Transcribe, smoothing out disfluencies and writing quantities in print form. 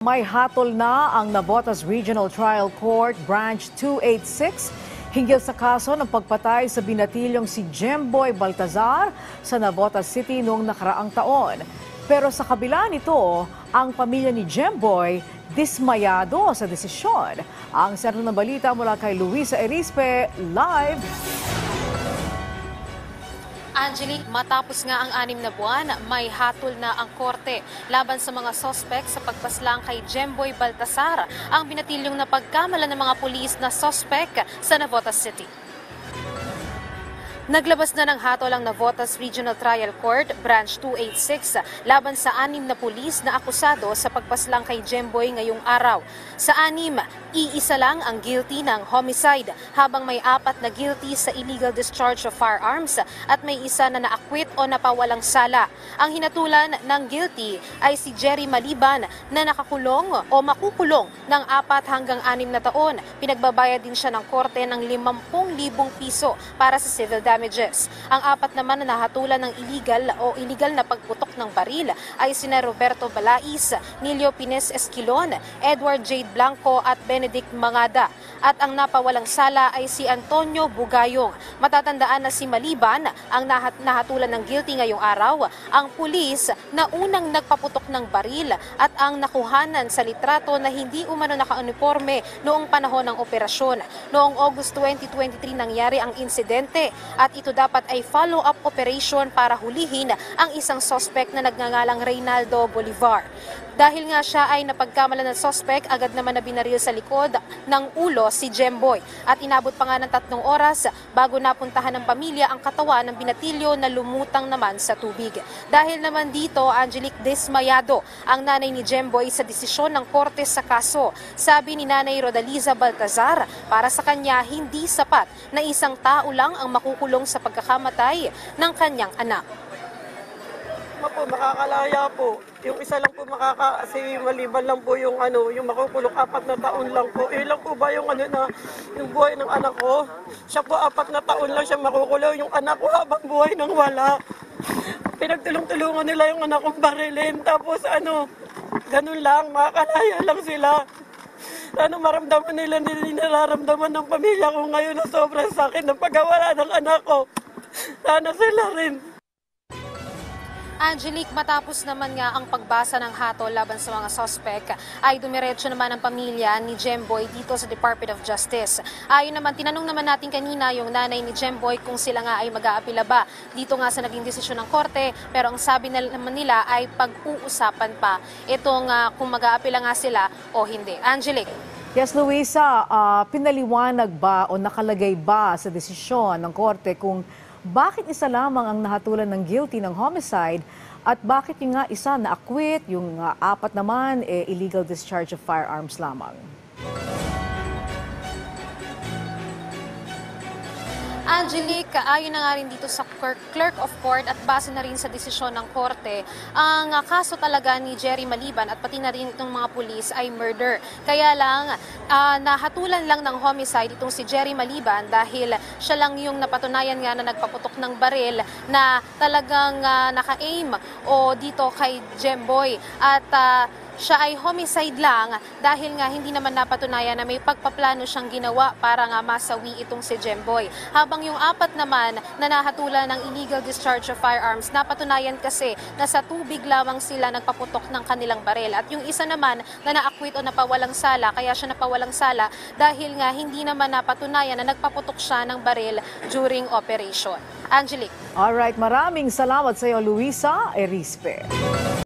May hatol na ang Navotas Regional Trial Court Branch 286 hinggil sa kaso ng pagpatay sa binatilyong si Jemboy Baltazar sa Navotas City noong nakaraang taon. Pero sa kabila nito, ang pamilya ni Jemboy dismayado sa desisyon. Ang sentro ng balita mula kay Luisa Erispe, live. Angelique, matapos nga ang 6 na buwan, may hatol na ang korte laban sa mga sospek sa pagpaslang kay Jemboy Baltazar, ang binatilyong napagkamalan ng mga pulis na sospek sa Navotas City. Naglabas na ng hatol ang Navotas Regional Trial Court Branch 286 laban sa 6 na pulis na akusado sa pagpaslang kay Jemboy ngayong araw. Sa 6, iisa lang ang guilty ng homicide habang may 4 na guilty sa illegal discharge of firearms at may isa na na-acquit o napawalang sala. Ang hinatulan ng guilty ay si Jerry Maliban na nakakulong o makukulong ng 4 hanggang 6 na taon. Pinagbabayad din siya ng korte ng 50,000 piso para sa civil damages. Ang 4 naman na nahatulan ng illegal na pagputok ng baril ay sina Roberto Balais, Nilio Pines Esquilon, Edward Jade Blanco at Benedict Mangada. At ang napawalang sala ay si Antonio Bugayong. Matatandaan na si Maliban ang nahatulan ng guilty ngayong araw, ang pulis na unang nagpaputok ng baril at ang nakuhanan sa litrato na hindi umano naka-uniforme noong panahon ng operasyon. Noong August 2023 nangyari ang insidente at ito dapat ay follow-up operation para hulihin ang isang suspect na nagngangalang Reynaldo Bolivar. Dahil nga siya ay napagkamalan ng suspect, agad naman na binaril sa likod ng ulo si Jemboy. At inabot pa nga ng 3 oras bago napuntahan ng pamilya ang katawan ng binatilyo na lumutang naman sa tubig. Dahil naman dito, Angelique, dismayado ang nanay ni Jemboy sa desisyon ng korte sa kaso. Sabi ni Nanay Rodaliza Baltazar, para sa kanya hindi sapat na isang tao lang ang makukulong sa pagkakamatay ng kanyang anak. Makakalaya po. Yung isa lang po si Maliban lang po yung yung makukulong 4 na taon lang po. Ilang po ba yung yung buhay ng anak ko? Siya po 4 na taon lang siya makukulong. Yung anak ko habang buhay nang wala. Pinagtulong-tulungan nila yung anak kong barilin. Tapos ganun lang, makakalaya lang sila. Maramdaman nila, hindi nararamdaman ng pamilya ko ngayon na sobrang sakit ng pagkawala ng anak ko. Sana sila rin. Angelique, matapos naman nga ang pagbasa ng hatol laban sa mga sospek, ay dumiretso naman ang pamilya ni Jemboy dito sa Department of Justice. Ayon naman, tinanong naman natin kanina yung nanay ni Jemboy kung sila nga ay mag-aapila ba dito nga sa naging desisyon ng korte, pero ang sabi naman nila ay pag-uusapan pa itong kung mag-aapila nga sila o hindi. Angelique. Yes, Luisa, pinaliwanag ba o nakalagay ba sa desisyon ng korte kung bakit isa lamang ang nahatulan ng guilty ng homicide at bakit yung nga isa na-acquit, yung 4 naman illegal discharge of firearms lamang? Angelique, ayon na nga rin dito sa Clerk of Court at base na rin sa desisyon ng korte, ang kaso talaga ni Jerry Maliban at pati na rin itong mga pulis ay murder. Kaya lang, nahatulan lang ng homicide itong si Jerry Maliban dahil siya lang yung napatunayan nga na nagpaputok ng baril na talagang naka-aim o dito kay Jemboy. At siya ay homicide lang dahil nga hindi naman napatunayan na may pagpaplano siyang ginawa para nga masawi itong si Jemboy. Habang yung 4 naman na nahatulan ng illegal discharge of firearms, napatunayan kasi na sa tubig lamang sila nagpaputok ng kanilang baril. At yung isa naman na na-acquit o napawalang sala, kaya siya napawalang sala dahil nga hindi naman napatunayan na nagpaputok siya ng baril during operation. Angelique. Alright, maraming salamat sa iyo, Luisa Erispe.